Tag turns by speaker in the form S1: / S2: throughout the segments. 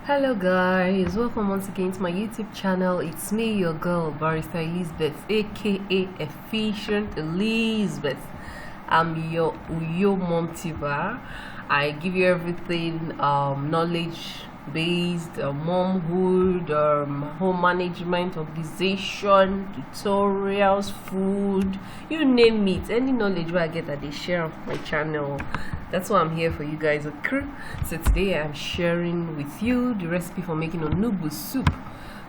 S1: Hello guys, welcome once again to my YouTube channel. It's me, your girl, Barrister Elizabeth, aka Efficient Elizabeth. I'm your Uyo Mom Tiba. I give you everything knowledge based, momhood, home management, organization, tutorials, food, you name it. Any knowledge where I get that they share on my channel. That's why I'm here for you guys, okay? So today I'm sharing with you the recipe for making onugbu soup.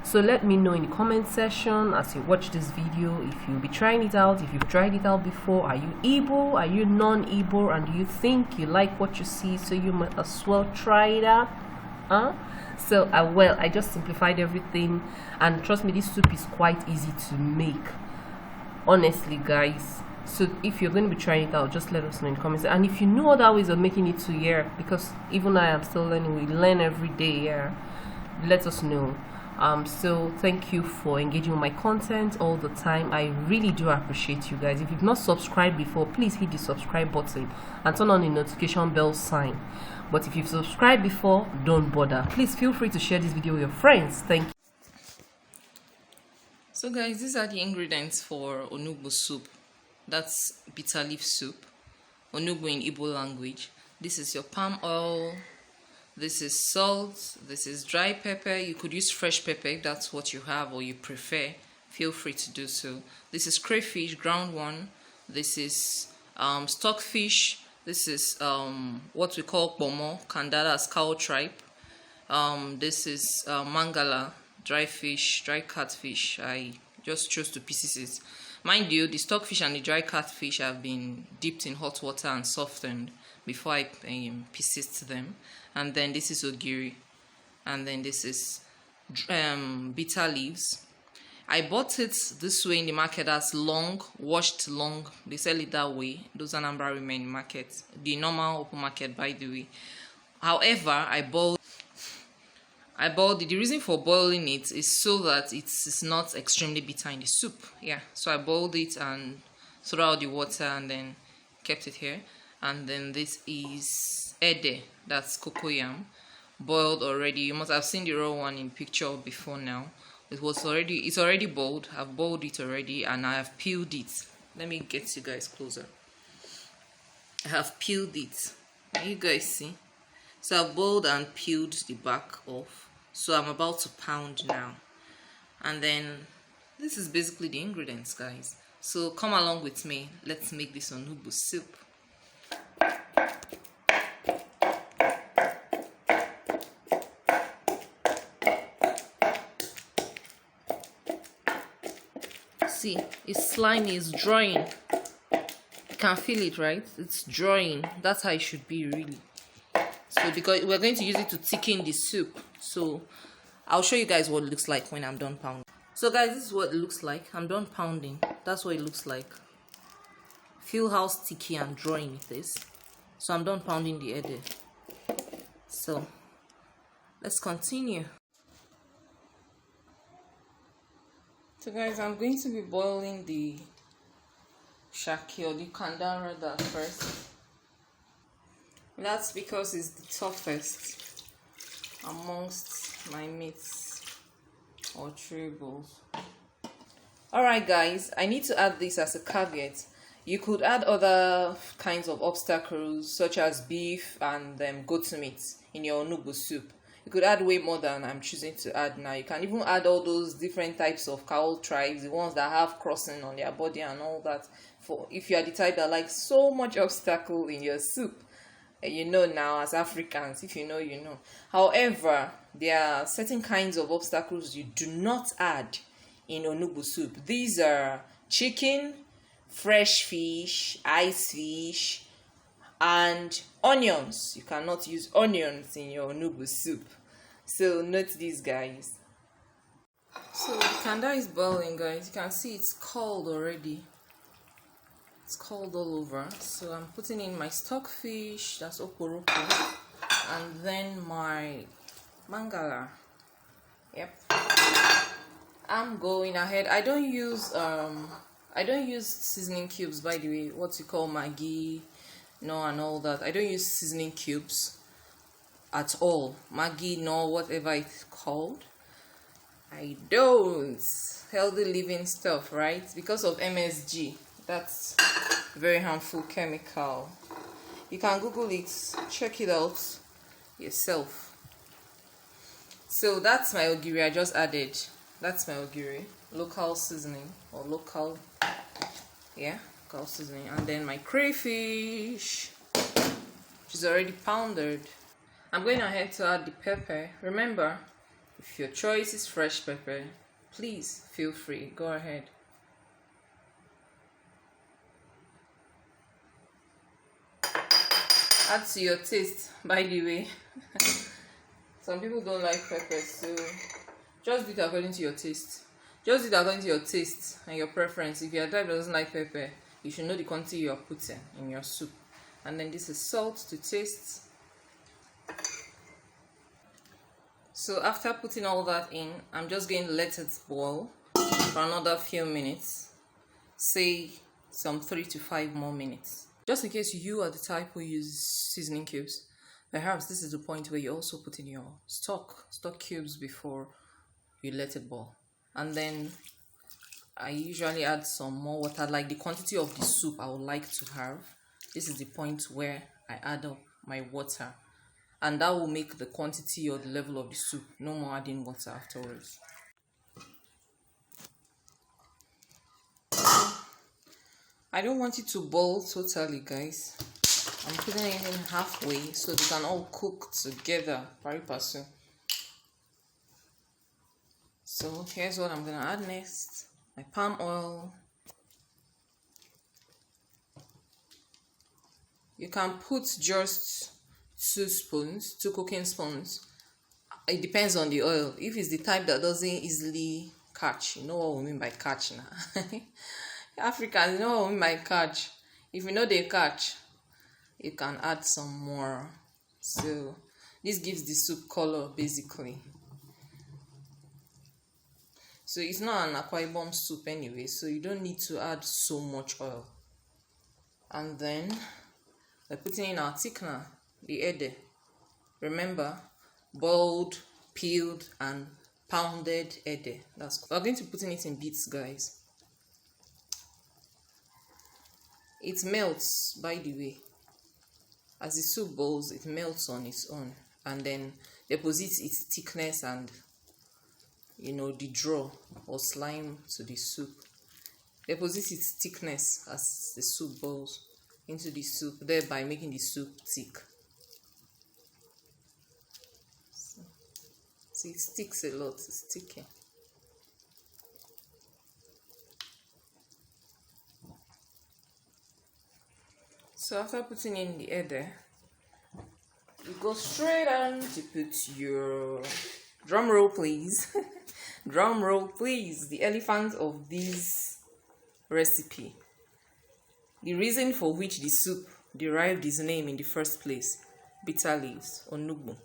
S1: So let me know in the comment section as you watch this video if you'll be trying it out, if you've tried it out before. Are you Igbo? Are you non-Igbo? And do you think you like what you see, so you might as well try it out? So I just simplified everything, and trust me, this soup is quite easy to make, honestly guys. So if you're going to be trying it out, just let us know in the comments. And if you know other ways of making it too, yeah, because even I am still learning, we learn every day, yeah, let us know. So thank you for engaging with my content all the time. I really do appreciate you guys. If you've not subscribed before, please hit the subscribe button and turn on the notification bell sign. But if you've subscribed before, don't bother. Please feel free to share this video with your friends. Thank you.
S2: So guys, these are the ingredients for onugbu soup. That's bitterleaf soup, onugbu in Igbo language. This is your palm oil, this is salt, this is dry pepper. You could use fresh pepper if that's what you have or you prefer. Feel free to do so. This is crayfish, ground one. This is stockfish. This is what we call pomo, Candadas cow tripe. This is mangala, dry fish, dry catfish. I just chose to pieces it. Mind you, the stockfish and the dry catfish have been dipped in hot water and softened before I pieces them. And then this is ogiri, and then this is bitter leaves. I bought it this way in the market as long, washed long. They sell it that way. Those are Anambra women in market, the normal open market, by the way. However, I boiled it. The reason for boiling it is so that it's not extremely bitter in the soup. Yeah, so I boiled it and threw out the water and then kept it here. And then this is ede, that's cocoyam, boiled already. You must have seen the raw one in picture before now. It's already boiled. I've boiled it already and I have peeled it. Let me get you guys closer. I have peeled it. Can you guys see? So I've boiled and peeled the back off. So I'm about to pound now. And then this is basically the ingredients, guys. So come along with me. Let's make this onugbu soup. See, it's slimy, it's drying. You can feel it, right? It's drying. That's how it should be, really. So because we're going to use it to thicken the soup, so I'll show you guys what it looks like when I'm done pounding. So guys, this is what it looks like. I'm done pounding. That's what it looks like. Feel how sticky and drying it is. So I'm done pounding the ede. So let's continue. So guys, I'm going to be boiling the shaki or the kanda rather first. That's because it's the toughest amongst my meats or tribbles. Alright guys, I need to add this as a caveat. You could add other kinds of obstacles such as beef and goat meat in your onugbu soup. You could add way more than I'm choosing to add now. You can even add all those different types of cow tribes, the ones that have crossing on their body and all that, for if you are the type that likes so much obstacle in your soup. You know now, as Africans, if you know, you know. However, there are certain kinds of obstacles you do not add in onugbu soup. These are chicken, fresh fish, ice fish, and onions. You cannot use onions in your onugbu soup. So note these, guys. So the kanda is boiling, guys. You can see it's cold already. It's cold all over. So I'm putting in my stockfish, that's oporoko, and then my mangala. Yep. I'm going ahead. I don't use seasoning cubes, by the way, what you call Maggi, no, and all that. I don't use seasoning cubes. at all. Maggi, no, whatever it's called. I don't. Healthy living stuff, right? Because of MSG. That's a very harmful chemical. You can Google it, check it out yourself. So that's my ogiri I just added. That's my ogiri. Local seasoning or local seasoning. And then my crayfish, which is already pounded. I'm going ahead to add the pepper. Remember, if your choice is fresh pepper, please feel free, go ahead. Add to your taste, by the way. Some people don't like pepper, so just do it according to your taste. Just do it according to your taste and your preference. If your type doesn't like pepper, you should know the quantity you are putting in your soup. And then this is salt to taste. So after putting all that in, I'm just going to let it boil for another few minutes. Say some 3 to 5 more minutes. Just in case you are the type who uses seasoning cubes, perhaps this is the point where you also put in your stock cubes before you let it boil. And then I usually add some more water, like the quantity of the soup I would like to have. This is the point where I add up my water, and that will make the quantity or the level of the soup. No more adding water afterwards. I don't want it to boil totally, guys. I'm putting it in halfway so they can all cook together. Pari passu. So here's what I'm gonna add next. My palm oil. You can put just 2 cooking spoons. It depends on the oil. If it's the type that doesn't easily catch, you know what we mean by catch now. Africans, you know what we mean by catch. If you know they catch, you can add some more. So this gives the soup color basically. So it's not an Akwa Ibom soup anyway, so you don't need to add so much oil. And then we're putting in our thickener, the ede. Remember, boiled, peeled, and pounded ede. We're going to put it in bits, guys. It melts, by the way. As the soup boils, it melts on its own and then deposits its thickness and the draw or slime to the soup. Deposits its thickness as the soup boils into the soup, thereby making the soup thick. So it sticks a lot, it's sticky. So after putting in the ede, you go straight on to put your drum roll, please. Drum roll, please. The elephant of this recipe. The reason for which the soup derived its name in the first place. Bitter leaves, onugbu.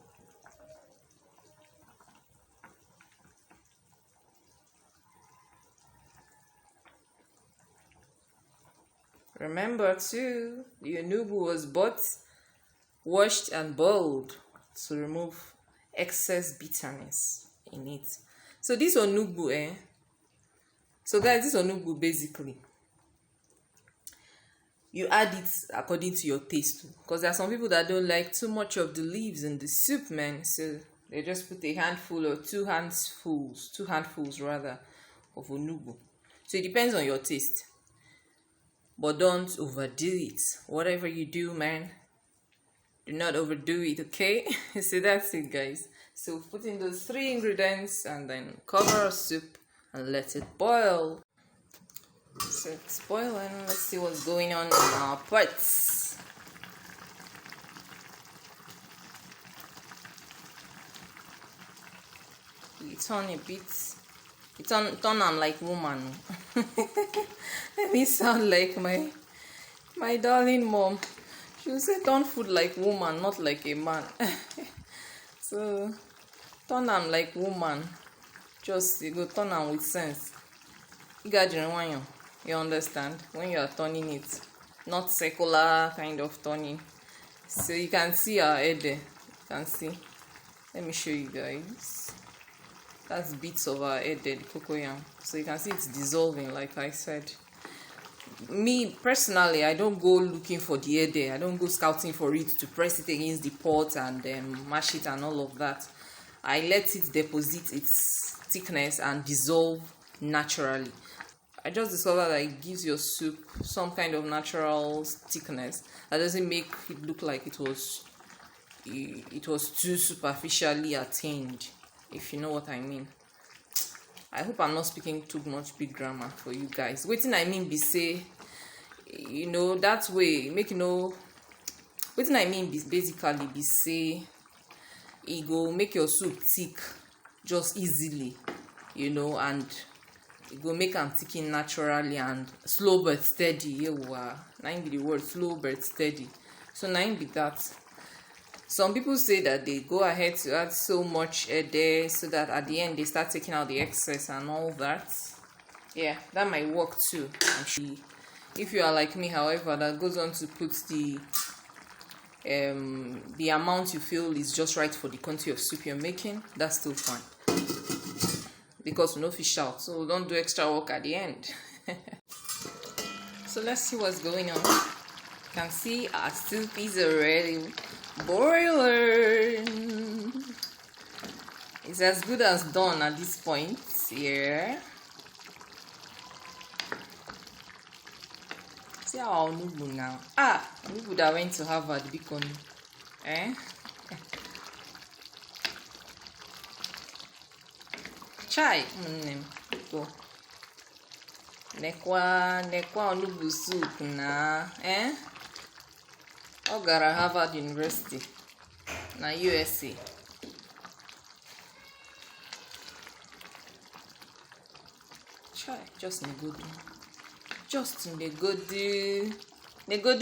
S2: Remember too, the onugbu was both washed and boiled to remove excess bitterness in it. So this onugbu, so guys, this onugbu basically, you add it according to your taste, because there are some people that don't like too much of the leaves in the soup, man. So they just put a handful or two handfuls rather of onugbu. So it depends on your taste, but don't overdo it. Whatever you do, man, do not overdo it, okay? So that's it, guys. So put in those 3 ingredients and then cover our soup and let it boil. So it's boiling. Let's see what's going on in our pots. You turn a bit. You turn them like woman. Let me sound like my darling mom. She will say turn food like woman, not like a man. So turn them like woman. Just you go turn them with sense. You understand? When you are turning it, not circular kind of turning. So you can see our head there. You can see. Let me show you guys. That's bits of our headed cocoyam. So you can see it's dissolving, like I said. Me personally, I don't go looking for the head. I don't go scouting for it to press it against the pot and mash it and all of that. I let it deposit its thickness and dissolve naturally. I just discovered that it gives your soup some kind of natural thickness that doesn't make it look like it was too superficially attained, if you know what I mean. I hope I'm not speaking too much big grammar for you guys. Wetin I mean be say, that way make wetin I mean be basically be say e go make your soup thick just easily, and e go make am thicken naturally and slow but steady. Na im be the word, slow but steady. So na im be that. Some people say that they go ahead to add so much there so that at the end they start taking out the excess and all that. Yeah, that might work too. I'm sure. If you are like me, however, that goes on to put the amount you feel is just right for the quantity of soup you're making, that's still fine. Because we no fish out, so don't do extra work at the end. So let's see what's going on. You can see our soup is already boiling. It's as good as done at this point. Yeah. See our Onugbu now. Onugbu that went to Harvard, Bikon. Chai, go. Nekwa Onugbu soup na, ọ gara Harvard University na USA. Chai, just negodu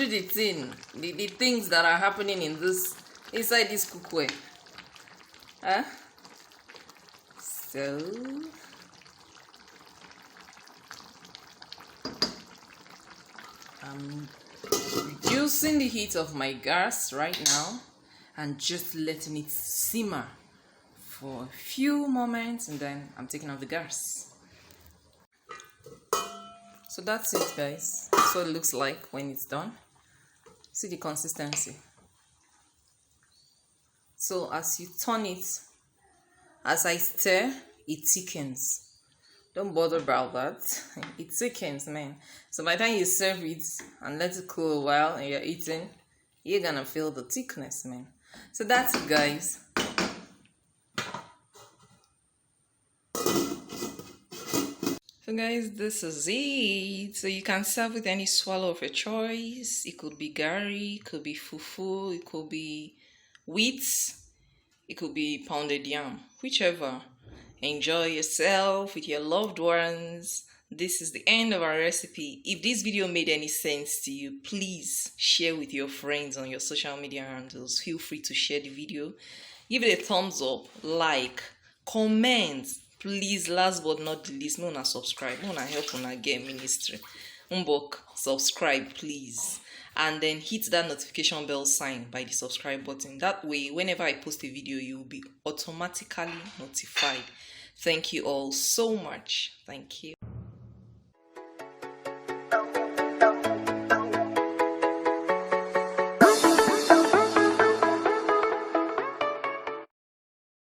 S2: the thing, the things that are happening inside this cookware. So I'm reducing the heat of my gas right now and just letting it simmer for a few moments, and then I'm taking off the gas. So that's it, guys. That's what it looks like when it's done. See the consistency. So as you turn it, as I stir, it thickens. Don't bother about that. It thickens, man. So by the time you serve it and let it cool a while and you're eating, you're gonna feel the thickness, man. So that's it, guys. So guys, this is it. So you can serve with any swallow of your choice. It could be gari, it could be fufu, it could be wheat, it could be pounded yam, whichever. Enjoy yourself with your loved ones. This is the end of our recipe. If this video made any sense to you, please share with your friends on your social media handles. Feel free to share the video. Give it a thumbs up, like, comment. Please, last but not the least, no subscribe. No help una get ministry. Subscribe, please. And then hit that notification bell sign by the subscribe button. That way, whenever I post a video, you will be automatically notified. Thank you all so much. Thank you.